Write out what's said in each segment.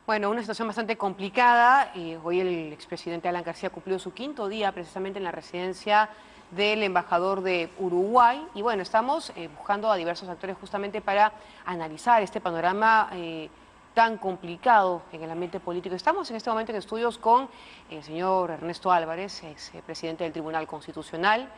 Bueno, una situación bastante complicada. Hoy el expresidente Alan García cumplió su quinto día precisamente en la residencia del embajador de Uruguay. Y bueno, estamos buscando a diversos actores justamente para analizar este panorama tan complicado en el ambiente político. Estamos en este momento en estudios con el señor Ernesto Álvarez, ex presidente del Tribunal Constitucional.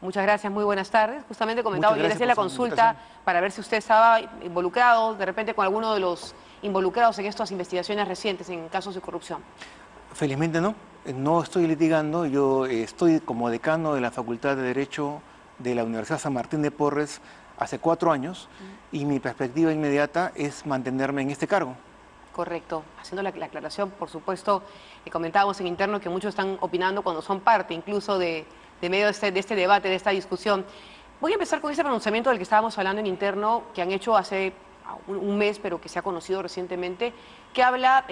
Muchas gracias, muy buenas tardes. Justamente comentaba, yo le hacía la consulta para ver si usted estaba involucrado de repente con alguno de los involucrados en estas investigaciones recientes en casos de corrupción. Felizmente no, no estoy litigando, yo estoy como decano de la Facultad de Derecho de la Universidad San Martín de Porres hace 4 años y mi perspectiva inmediata es mantenerme en este cargo. Correcto. Haciendo la aclaración, por supuesto, comentábamos en interno que muchos están opinando cuando son parte incluso de medio de este debate, de esta discusión. Voy a empezar con ese pronunciamiento del que estábamos hablando en interno, que han hecho hace un mes, pero que se ha conocido recientemente, que habla,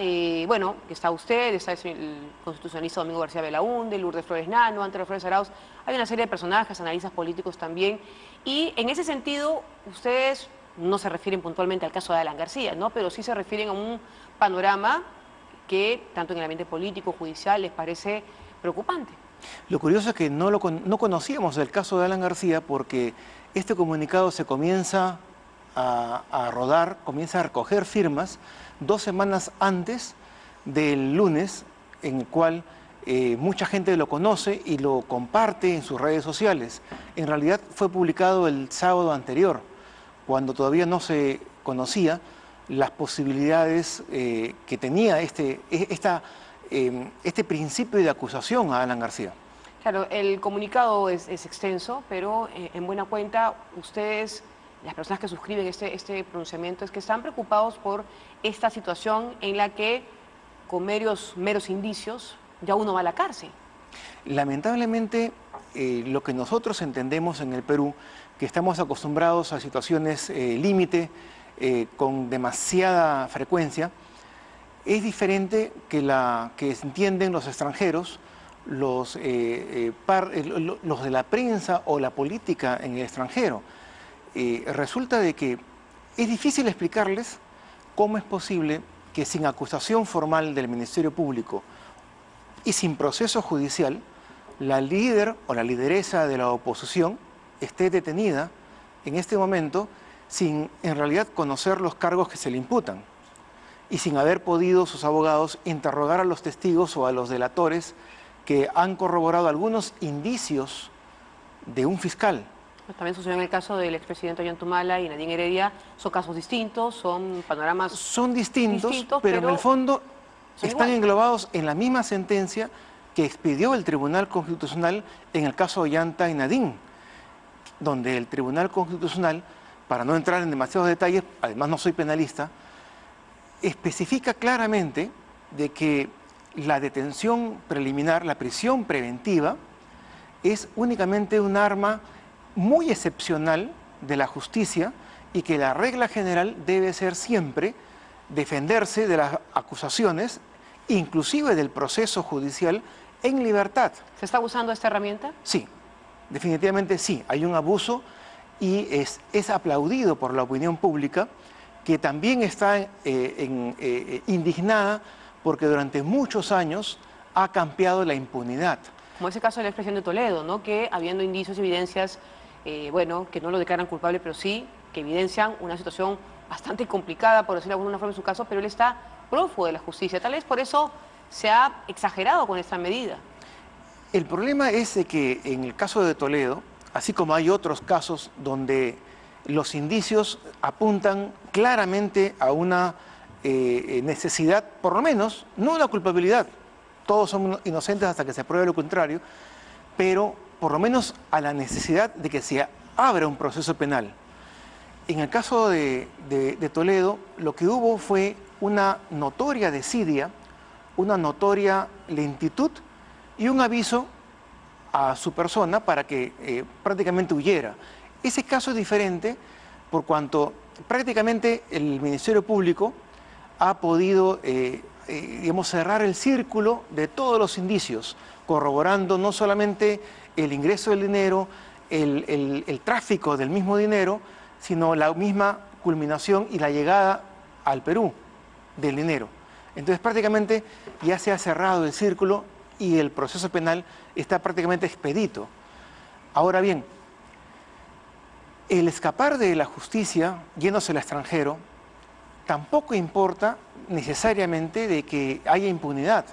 bueno, que está usted, está el constitucionalista Domingo García Belaúnde, Lourdes Flores Nano, Antero Flores Arauz, hay una serie de personajes, analistas políticos también, y en ese sentido, ustedes no se refieren puntualmente al caso de Alan García, ¿no? Pero sí se refieren a un panorama que, tanto en el ambiente político, judicial, les parece preocupante. Lo curioso es que no conocíamos el caso de Alan García porque este comunicado se comienza a rodar, comienza a recoger firmas 2 semanas antes del lunes en el cual mucha gente lo conoce y lo comparte en sus redes sociales. En realidad fue publicado el sábado anterior, cuando todavía no se conocía las posibilidades que tenía este principio de acusación a Alan García. Claro, el comunicado es extenso, pero en buena cuenta ustedes, las personas que suscriben este pronunciamiento, es que están preocupados por esta situación en la que con meros indicios ya uno va a la cárcel. Lamentablemente, lo que nosotros entendemos en el Perú, que estamos acostumbrados a situaciones límite con demasiada frecuencia, es diferente que la que entienden los extranjeros, los de la prensa o la política en el extranjero. Resulta de que es difícil explicarles cómo es posible que sin acusación formal del Ministerio Público y sin proceso judicial, la líder o la lideresa de la oposición esté detenida en este momento sin en realidad conocer los cargos que se le imputan y sin haber podido sus abogados interrogar a los testigos o a los delatores que han corroborado algunos indicios de un fiscal. También sucedió en el caso del expresidente Ollantumala y Nadine Heredia. Son casos distintos, son panoramas Son distintos, pero en el fondo están englobados en la misma sentencia que expidió el Tribunal Constitucional en el caso Ollanta y Nadine, donde el Tribunal Constitucional, para no entrar en demasiados detalles, además no soy penalista, especifica claramente de que la detención preliminar, la prisión preventiva, es únicamente un arma muy excepcional de la justicia y que la regla general debe ser siempre defenderse de las acusaciones, inclusive del proceso judicial, en libertad. ¿Se está usando esta herramienta? Sí, definitivamente sí. Hay un abuso y es aplaudido por la opinión pública, que también está indignada porque durante muchos años ha campeado la impunidad. Como ese caso del expresidente de Toledo, ¿no? Que habiendo indicios y evidencias, bueno, que no lo declaran culpable, pero sí que evidencian una situación bastante complicada, por decirlo de alguna forma en su caso, pero él está prófugo de la justicia. Tal vez por eso se ha exagerado con esta medida. El problema es de que en el caso de Toledo, así como hay otros casos donde los indicios apuntan claramente a una necesidad, por lo menos, no una culpabilidad, todos son inocentes hasta que se pruebe lo contrario, pero por lo menos a la necesidad de que se abra un proceso penal. En el caso de Toledo, lo que hubo fue una notoria desidia, una notoria lentitud y un aviso a su persona para que prácticamente huyera. Ese caso es diferente por cuanto prácticamente el Ministerio Público ha podido digamos, cerrar el círculo de todos los indicios, corroborando no solamente el ingreso del dinero, el tráfico del mismo dinero, sino la misma culminación y la llegada al Perú del dinero. Entonces prácticamente ya se ha cerrado el círculo y el proceso penal está prácticamente expedito. Ahora bien, el escapar de la justicia yéndose al extranjero tampoco importa necesariamente de que haya impunidad,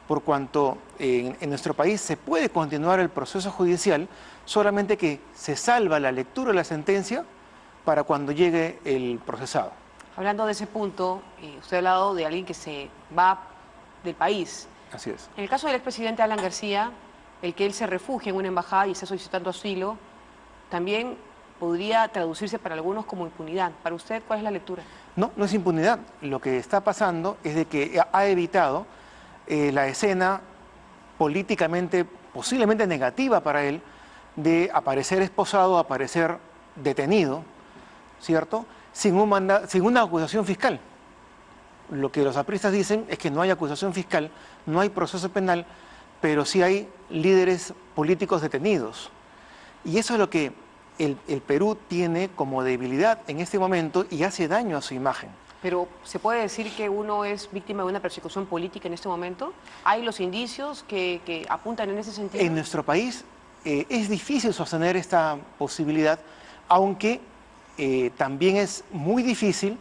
por cuanto en nuestro país se puede continuar el proceso judicial, solamente que se salva la lectura de la sentencia para cuando llegue el procesado. Hablando de ese punto, usted ha hablado de alguien que se va del país. Así es. En el caso del expresidente Alan García, el que él se refugie en una embajada y esté solicitando asilo, también podría traducirse para algunos como impunidad. Para usted, ¿cuál es la lectura? No, no es impunidad. Lo que está pasando es de que ha evitado la escena políticamente, posiblemente negativa para él, de aparecer esposado, aparecer detenido, ¿cierto?, sin una acusación fiscal. Lo que los apristas dicen es que no hay acusación fiscal, no hay proceso penal, pero sí hay líderes políticos detenidos. Y eso es lo que el Perú tiene como debilidad en este momento y hace daño a su imagen. Pero ¿se puede decir que uno es víctima de una persecución política en este momento? ¿Hay los indicios que apuntan en ese sentido? En nuestro país es difícil sostener esta posibilidad, aunque también es muy difícil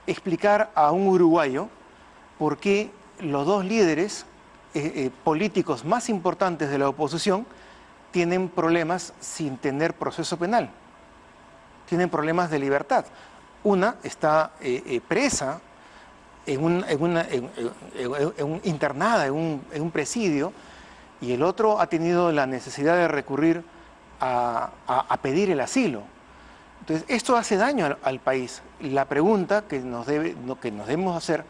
explicar a un uruguayo por qué los dos líderes políticos más importantes de la oposición tienen problemas sin tener proceso penal, tienen problemas de libertad. Una está presa internada en un presidio, y el otro ha tenido la necesidad de recurrir a pedir el asilo. Entonces, esto hace daño al país. La pregunta que nos debemos hacer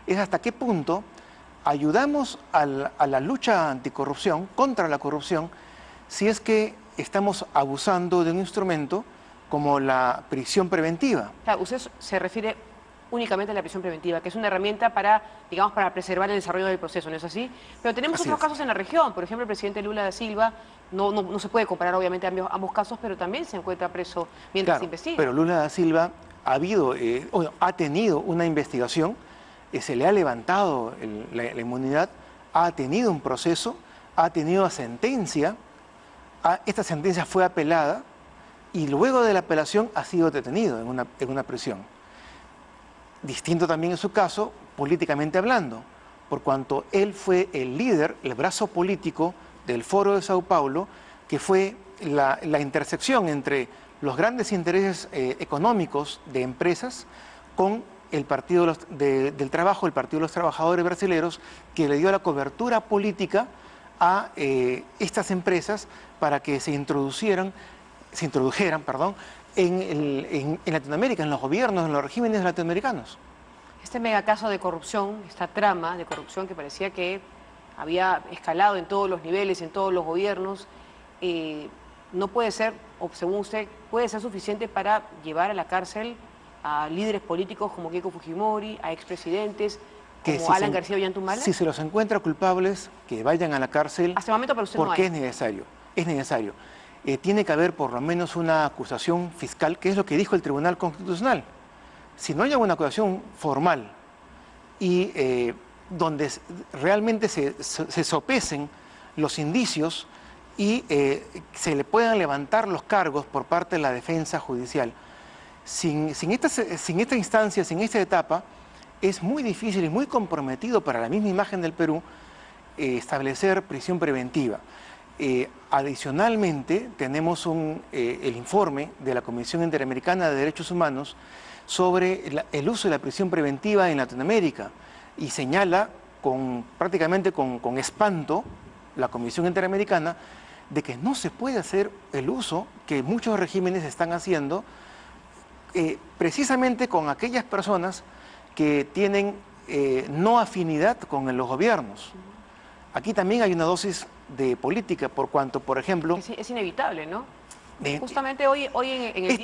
es hasta qué punto ayudamos a la lucha anticorrupción, contra la corrupción, si es que estamos abusando de un instrumento como la prisión preventiva. Claro, usted se refiere únicamente a la prisión preventiva, que es una herrambiencia para, digamos, para preservar el desarrollo del proceso, ¿no es así? Pero tenemos otros casos en la región. Por ejemplo, el presidente Lula da Silva, no se puede comparar obviamente ambos casos, pero también se encuentra preso mientras se investiga. Pero Lula da Silva ha tenido una investigación, se le ha levantado la inmunidad, ha tenido un proceso, ha tenido sentencia, esta sentencia fue apelada y luego de la apelación ha sido detenido en una prisión. Distinto también en su caso, políticamente hablando, por cuanto él fue el líder, el brazo político del Foro de Sao Paulo, que fue la intersección entre los grandes intereses económicos de empresas con el Partido del Trabajo, el Partido de los Trabajadores Brasileños, que le dio la cobertura política a estas empresas para que se introdujeran en Latinoamérica, en los gobiernos, en los regímenes latinoamericanos. Este megacaso de corrupción, esta trama de corrupción que parecía que había escalado en todos los niveles, en todos los gobiernos, no puede ser, o según usted, puede ser suficiente para llevar a la cárcel a líderes políticos como Keiko Fujimori, a expresidentes como Alan García Ollantumala. Si se los encuentra culpables, que vayan a la cárcel. Hasta el momento para usted porque no hay. Es necesario. Tiene que haber por lo menos una acusación fiscal, que es lo que dijo el Tribunal Constitucional. Si no hay una acusación formal y donde realmente se sopesen los indicios y se le puedan levantar los cargos por parte de la defensa judicial. Sin esta instancia, sin esta etapa, es muy difícil y muy comprometido para la misma imagen del Perú establecer prisión preventiva. Adicionalmente, tenemos el informe de la Comisión Interamericana de Derechos Humanos sobre el uso de la prisión preventiva en Latinoamérica y señala prácticamente con espanto la Comisión Interamericana de que no se puede hacer el uso que muchos regímenes están haciendo precisamente con aquellas personas que tienen no afinidad con los gobiernos. Aquí también hay una dosis de política, por cuanto, por ejemplo... Es inevitable, ¿no? Justamente hoy en el es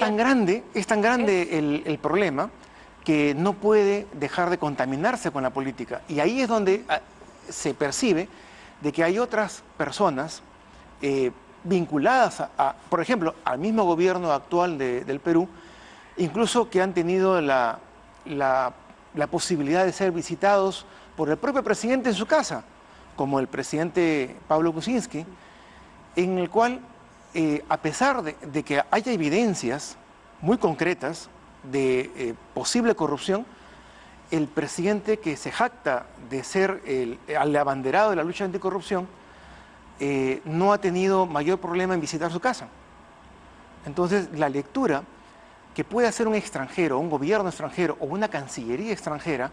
tan grande el problema que no puede dejar de contaminarse con la política. Y ahí es donde se percibe de que hay otras personas vinculadas, por ejemplo, al mismo gobierno actual del Perú, incluso que han tenido la la posibilidad de ser visitados por el propio presidente en su casa, como el presidente Pablo Kuczynski, en el cual, a pesar de que haya evidencias muy concretas de posible corrupción, el presidente que se jacta de ser el abanderado de la lucha anticorrupción no ha tenido mayor problema en visitar su casa. Entonces, la lectura que puede hacer un extranjero, un gobierno extranjero o una cancillería extranjera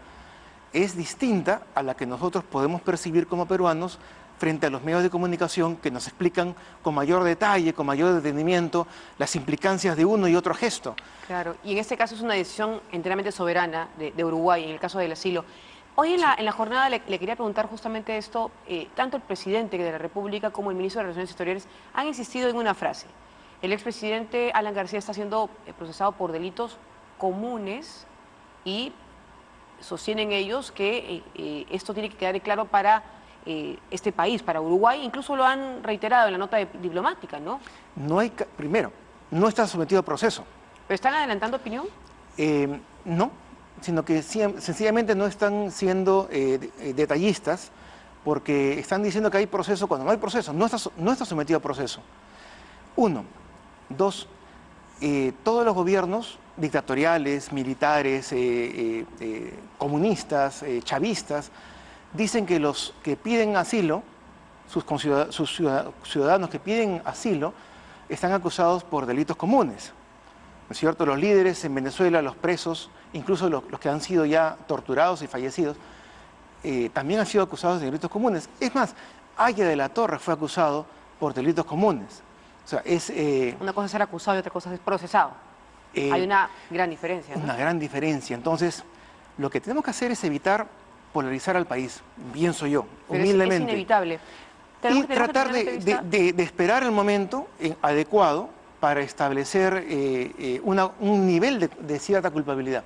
es distinta a la que nosotros podemos percibir como peruanos frente a los medios de comunicación que nos explican con mayor detalle, con mayor detenimiento, las implicancias de uno y otro gesto. Claro, y en este caso es una decisión enteramente soberana de Uruguay, en el caso del asilo. Hoy en la jornada le quería preguntar justamente esto, tanto el presidente de la República como el ministro de Relaciones Exteriores han insistido en una frase. El expresidente Alan García está siendo procesado por delitos comunes y sostienen ellos que esto tiene que quedar claro para este país, para Uruguay, incluso lo han reiterado en la nota diplomática, ¿no? Primero, no está sometido a proceso. ¿Pero están adelantando opinión? No, sino que sencillamente no están siendo detallistas porque están diciendo que hay proceso cuando no hay proceso, no está sometido a proceso. Uno. Dos, todos los gobiernos dictatoriales, militares, comunistas, chavistas, dicen que los que piden asilo, sus ciudadanos que piden asilo, están acusados por delitos comunes. ¿No es cierto? Los líderes en Venezuela, los presos, incluso los que han sido ya torturados y fallecidos, también han sido acusados de delitos comunes. Es más, Haya de la Torre fue acusado por delitos comunes. O sea, una cosa es ser acusado y otra cosa es procesado. Hay una gran diferencia, ¿no? Una gran diferencia. Entonces, lo que tenemos que hacer es evitar polarizar al país, pienso yo, pero humildemente. es inevitable. Y tratar de esperar el momento adecuado para establecer un nivel de cierta culpabilidad.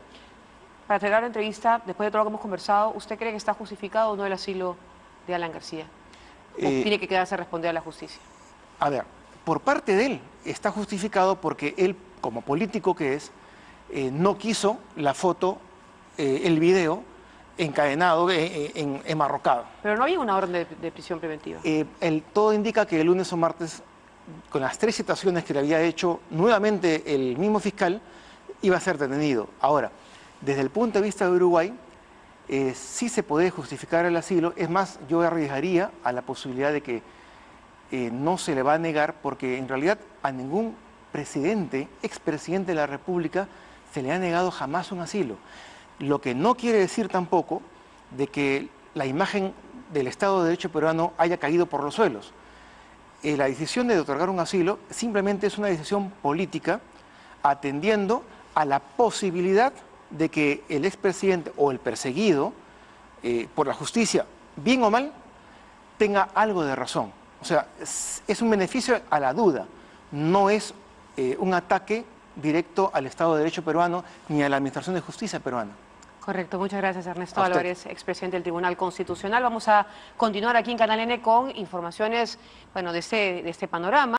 Para cerrar la entrevista, después de todo lo que hemos conversado, ¿usted cree que está justificado o no el asilo de Alan García? ¿O tiene que quedarse a responder a la justicia? A ver, por parte de él está justificado porque él, como político que es, no quiso la foto, el video encadenado, enmarrocado. Pero no había una orden de prisión preventiva. Todo indica que el lunes o martes, con las 3 citaciones que le había hecho nuevamente el mismo fiscal, iba a ser detenido. Ahora, desde el punto de vista de Uruguay, sí se puede justificar el asilo. Es más, yo arriesgaría a la posibilidad de que no se le va a negar, porque en realidad a ningún presidente, expresidente de la República, se le ha negado jamás un asilo. Lo que no quiere decir tampoco de que la imagen del Estado de Derecho peruano haya caído por los suelos. La decisión de otorgar un asilo simplemente es una decisión política atendiendo a la posibilidad de que el expresidente o el perseguido por la justicia, bien o mal, tenga algo de razón. O sea, es un beneficio a la duda, no es un ataque directo al Estado de Derecho peruano ni a la Administración de Justicia peruana. Correcto, muchas gracias Ernesto Álvarez, expresidente del Tribunal Constitucional. Vamos a continuar aquí en Canal N con informaciones, bueno, de este panorama.